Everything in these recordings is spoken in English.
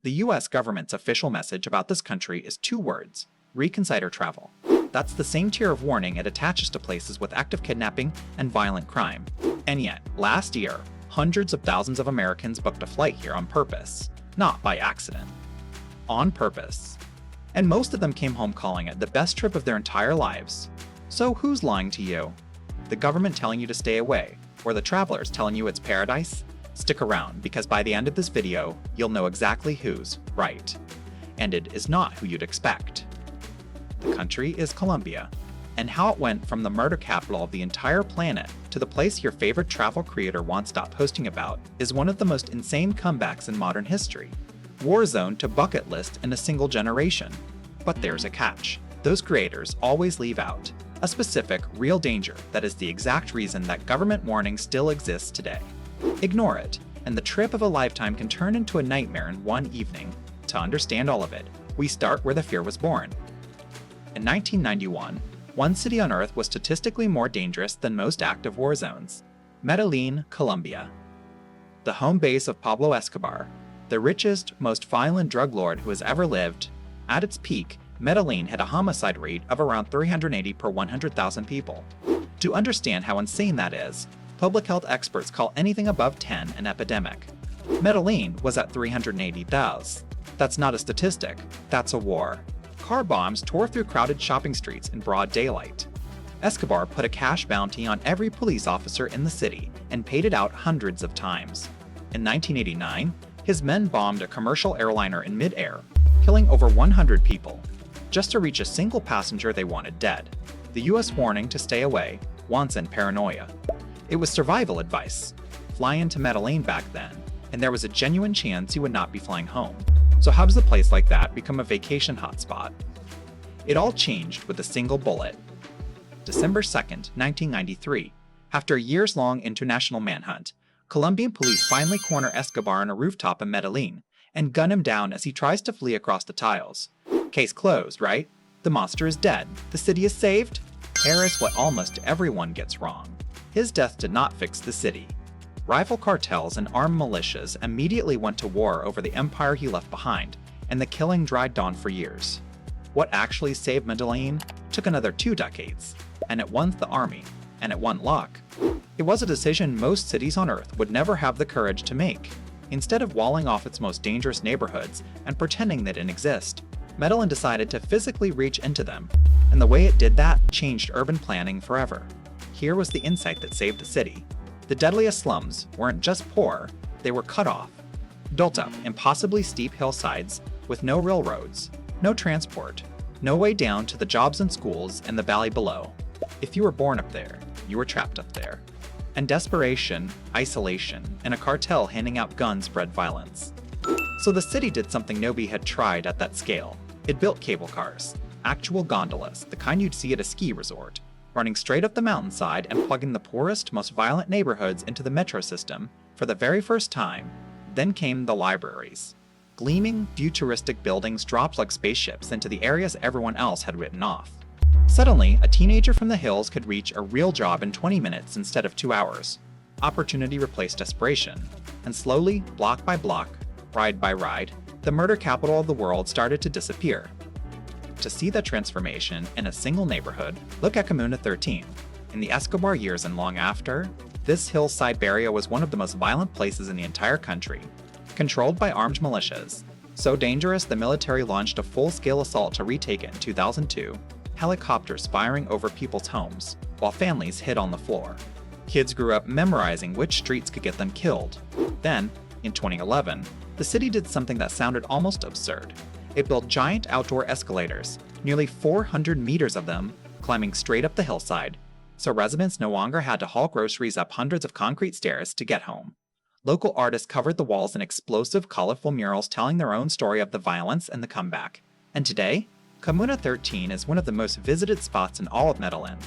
The US government's official message about this country is 2 words: Reconsider Travel. That's the same tier of warning it attaches to places with active kidnapping and violent crime. And yet, last year, hundreds of thousands of Americans booked a flight here on purpose, not by accident. On purpose. And most of them came home calling it the best trip of their entire lives. So who's lying to you? The government telling you to stay away, or the travelers telling you it's paradise? Stick around, because by the end of this video, you'll know exactly who's right. And it is not who you'd expect. The country is Colombia, and how it went from the murder capital of the entire planet to the place your favorite travel creator won't stop posting about is one of the most insane comebacks in modern history. War zone to bucket list in a single generation. But there's a catch. Those creators always leave out a specific, real danger that is the exact reason that government warning still exists today. Ignore it, and the trip of a lifetime can turn into a nightmare in one evening. To understand all of it, we start where the fear was born. In 1991, one city on Earth was statistically more dangerous than most active war zones: Medellin, Colombia. The home base of Pablo Escobar, the richest, most violent drug lord who has ever lived. At its peak, Medellin had a homicide rate of around 380 per 100,000 people. To understand how insane that is, public health experts call anything above 10 an epidemic. Medellin was at 380,000. That's not a statistic, that's a war. Car bombs tore through crowded shopping streets in broad daylight. Escobar put a cash bounty on every police officer in the city and paid it out hundreds of times. In 1989, his men bombed a commercial airliner in mid-air, killing over 100 people, just to reach a single passenger they wanted dead. The US warning to stay away, once in paranoia. It was survival advice. Fly into Medellin back then, and there was a genuine chance you would not be flying home. So how does a place like that become a vacation hotspot? It all changed with a single bullet. December 2nd, 1993, after a years-long international manhunt, Colombian police finally corner Escobar on a rooftop in Medellin and gun him down as he tries to flee across the tiles. Case closed, right? The monster is dead. The city is saved? Here is what almost everyone gets wrong. His death did not fix the city. Rival cartels and armed militias immediately went to war over the empire he left behind, and the killing dragged on for years. What actually saved Medellin took another 2 decades, and it won the army, and it won luck. It was a decision most cities on Earth would never have the courage to make. Instead of walling off its most dangerous neighborhoods and pretending they didn't exist, Medellin decided to physically reach into them, and the way it did that changed urban planning forever. Here was the insight that saved the city. The deadliest slums weren't just poor, they were cut off, built up impossibly steep hillsides with no railroads, no transport, no way down to the jobs and schools in the valley below. If you were born up there, you were trapped up there. And desperation, isolation, and a cartel handing out guns bred violence. So the city did something nobody had tried at that scale. It built cable cars, actual gondolas, the kind you'd see at a ski resort, running straight up the mountainside and plugging the poorest, most violent neighborhoods into the metro system for the very first time. Then came the libraries. Gleaming, futuristic buildings dropped like spaceships into the areas everyone else had written off. Suddenly, a teenager from the hills could reach a real job in 20 minutes instead of 2 hours. Opportunity replaced desperation, and slowly, block by block, ride by ride, the murder capital of the world started to disappear. To see that transformation in a single neighborhood, look at Comuna 13. In the Escobar years and long after, this hillside barrio was one of the most violent places in the entire country, controlled by armed militias. So dangerous, the military launched a full-scale assault to retake it in 2002, helicopters firing over people's homes, while families hid on the floor. Kids grew up memorizing which streets could get them killed. Then, in 2011, the city did something that sounded almost absurd. It built giant outdoor escalators, nearly 400 meters of them, climbing straight up the hillside, so residents no longer had to haul groceries up hundreds of concrete stairs to get home. Local artists covered the walls in explosive, colorful murals telling their own story of the violence and the comeback. And today, Comuna 13 is one of the most visited spots in all of Medellin.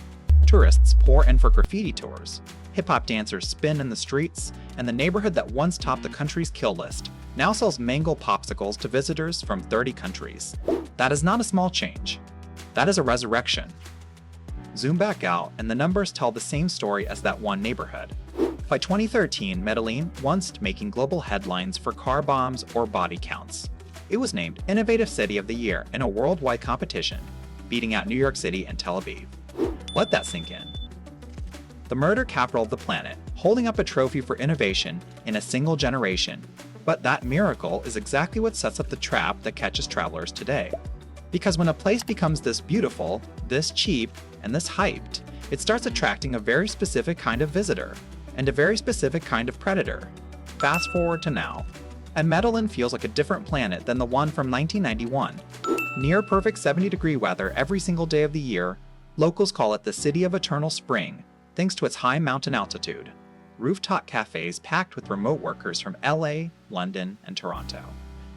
Tourists pour in for graffiti tours, hip-hop dancers spin in the streets, and the neighborhood that once topped the country's kill list now sells mango popsicles to visitors from 30 countries. That is not a small change. That is a resurrection. Zoom back out, and the numbers tell the same story as that one neighborhood. By 2013, Medellin, once making global headlines for car bombs or body counts, It was named Innovative City of the Year in a worldwide competition, beating out New York City and Tel Aviv. Let that sink in. The murder capital of the planet, holding up a trophy for innovation in a single generation. But that miracle is exactly what sets up the trap that catches travelers today. Because when a place becomes this beautiful, this cheap, and this hyped, it starts attracting a very specific kind of visitor, and a very specific kind of predator. Fast forward to now, and Medellin feels like a different planet than the one from 1991. Near perfect 70-degree weather every single day of the year, locals call it the City of Eternal Spring, thanks to its high mountain altitude. Rooftop cafes packed with remote workers from LA, London, and Toronto.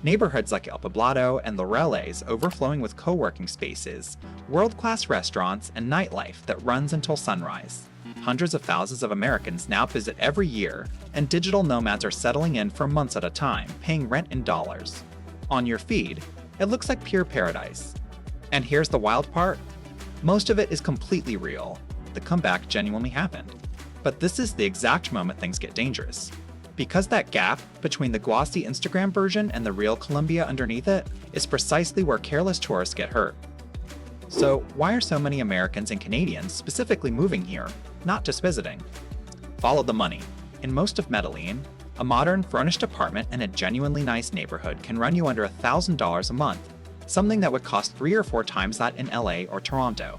Neighborhoods like El Poblado and Laureles overflowing with co-working spaces, world-class restaurants, and nightlife that runs until sunrise. Hundreds of thousands of Americans now visit every year, and digital nomads are settling in for months at a time, paying rent in dollars. On your feed, it looks like pure paradise. And here's the wild part. Most of it is completely real. The comeback genuinely happened. But this is the exact moment things get dangerous. Because that gap between the glossy Instagram version and the real Colombia underneath it is precisely where careless tourists get hurt. So why are so many Americans and Canadians specifically moving here, not just visiting? Follow the money. In most of Medellin, a modern furnished apartment in a genuinely nice neighborhood can run you under $1,000 a month, something that would cost 3 or 4 times that in LA or Toronto.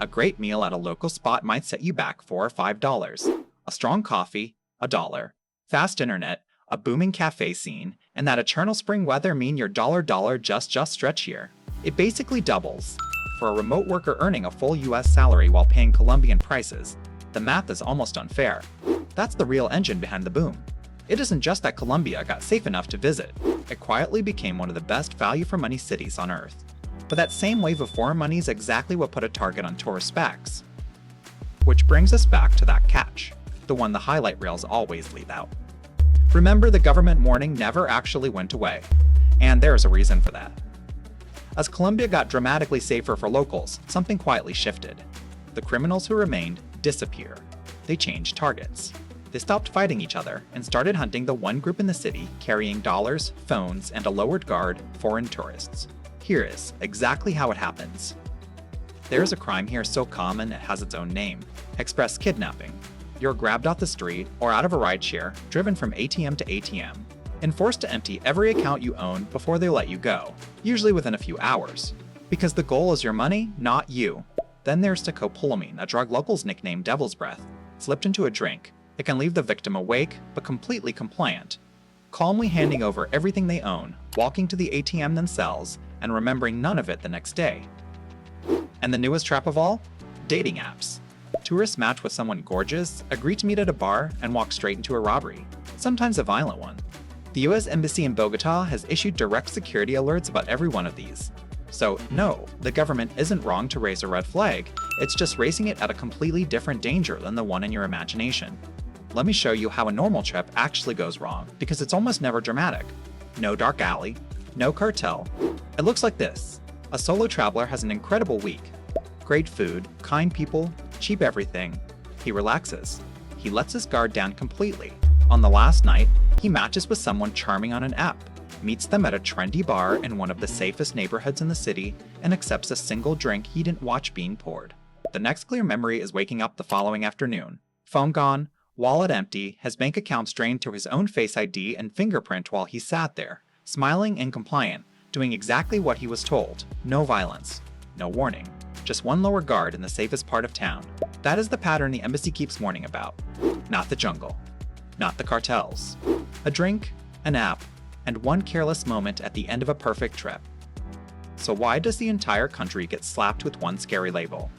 A great meal at a local spot might set you back $4 or $5. A strong coffee, $1. Fast internet, a booming cafe scene, and that eternal spring weather mean your dollar just stretchier. It basically doubles. For a remote worker earning a full US salary while paying Colombian prices, the math is almost unfair. That's the real engine behind the boom. It isn't just that Colombia got safe enough to visit. It quietly became one of the best value-for-money cities on Earth. But that same wave of foreign money is exactly what put a target on tourist backs. Which brings us back to that catch, the one the highlight reels always leave out. Remember, the government warning never actually went away, and there's a reason for that. As Colombia got dramatically safer for locals, something quietly shifted. The criminals who remained disappear. They changed targets. They stopped fighting each other and started hunting the one group in the city carrying dollars, phones, and a lowered guard, foreign tourists. Here is exactly how it happens. There's a crime here so common it has its own name: express kidnapping. You're grabbed off the street or out of a rideshare, driven from ATM to ATM, and forced to empty every account you own before they let you go, usually within a few hours. Because the goal is your money, not you. Then there's scopolamine, a drug locals nickname Devil's Breath. Slipped into a drink, it can leave the victim awake but completely compliant, calmly handing over everything they own, walking to the ATM themselves, and remembering none of it the next day. And the newest trap of all? Dating apps. Tourists match with someone gorgeous, agree to meet at a bar, and walk straight into a robbery, sometimes a violent one. The US Embassy in Bogota has issued direct security alerts about every one of these. So no, the government isn't wrong to raise a red flag, it's just raising it at a completely different danger than the one in your imagination. Let me show you how a normal trip actually goes wrong, because it's almost never dramatic. No dark alley, no cartel. It looks like this. A solo traveler has an incredible week. Great food, kind people, cheap everything. He relaxes. He lets his guard down completely. On the last night, he matches with someone charming on an app, meets them at a trendy bar in one of the safest neighborhoods in the city, and accepts a single drink he didn't watch being poured. The next clear memory is waking up the following afternoon. Phone gone, wallet empty, his bank account drained to his own Face ID and fingerprint while he sat there, smiling and compliant, doing exactly what he was told. No violence, no warning, just one lower guard in the safest part of town. That is the pattern the embassy keeps warning about. Not the jungle, not the cartels. A drink, an app, and one careless moment at the end of a perfect trip. So why does the entire country get slapped with one scary label?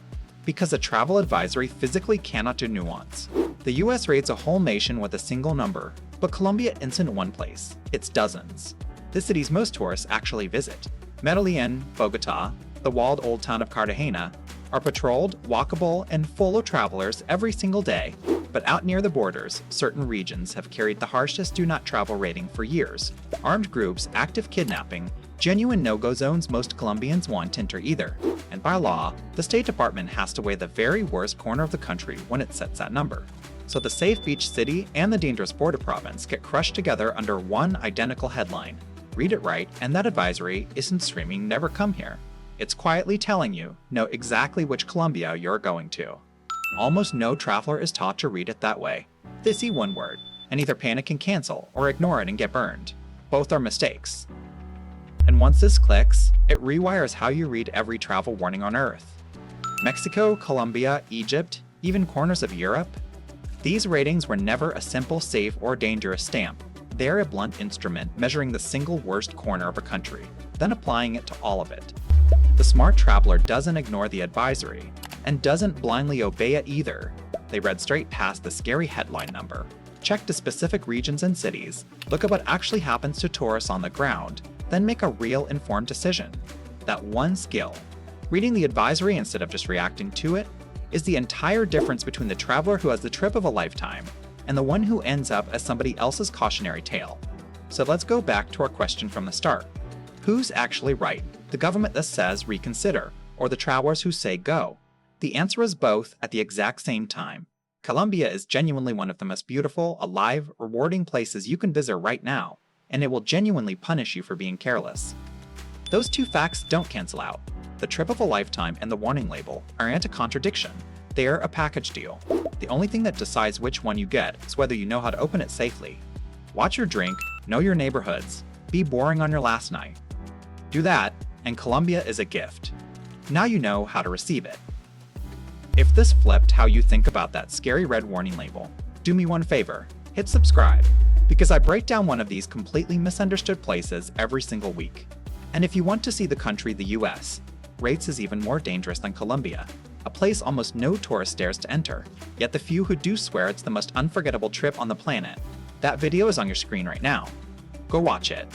Because a travel advisory physically cannot do nuance. The US rates a whole nation with a single number, but Colombia isn't one place, it's dozens. The cities most tourists actually visit. Medellin, Bogota, the walled old town of Cartagena, are patrolled, walkable, and full of travelers every single day. But out near the borders, certain regions have carried the harshest do not travel rating for years. Armed groups, active kidnapping, genuine no-go zones most Colombians won't enter either. And by law, the State Department has to weigh the very worst corner of the country when it sets that number. So the safe beach city and the dangerous border province get crushed together under one identical headline: Read it right, and that advisory isn't screaming never come here. It's quietly telling you, know exactly which Colombia you're going to. Almost no traveler is taught to read it that way. They see one word, and either panic and cancel, or ignore it and get burned. Both are mistakes. And once this clicks, it rewires how you read every travel warning on Earth. Mexico, Colombia, Egypt, even corners of Europe. These ratings were never a simple safe or dangerous stamp. They're a blunt instrument measuring the single worst corner of a country, then applying it to all of it. The smart traveler doesn't ignore the advisory, and doesn't blindly obey it either. They read straight past the scary headline number, check the specific regions and cities, look at what actually happens to tourists on the ground, then make a real informed decision. That one skill, reading the advisory instead of just reacting to it, is the entire difference between the traveler who has the trip of a lifetime and the one who ends up as somebody else's cautionary tale. So let's go back to our question from the start. Who's actually right? The government that says reconsider, or the travelers who say go? The answer is both at the exact same time. Colombia is genuinely one of the most beautiful, alive, rewarding places you can visit right now, and it will genuinely punish you for being careless. Those two facts don't cancel out. The trip of a lifetime and the warning label aren't a contradiction. They're a package deal. The only thing that decides which one you get is whether you know how to open it safely. Watch your drink, know your neighborhoods, be boring on your last night. Do that, and Colombia is a gift. Now you know how to receive it. If this flipped how you think about that scary red warning label, do me one favor, hit subscribe, because I break down one of these completely misunderstood places every single week. And if you want to see the country the US rates is even more dangerous than Colombia, a place almost no tourist dares to enter, yet the few who do swear it's the most unforgettable trip on the planet, that video is on your screen right now. Go watch it.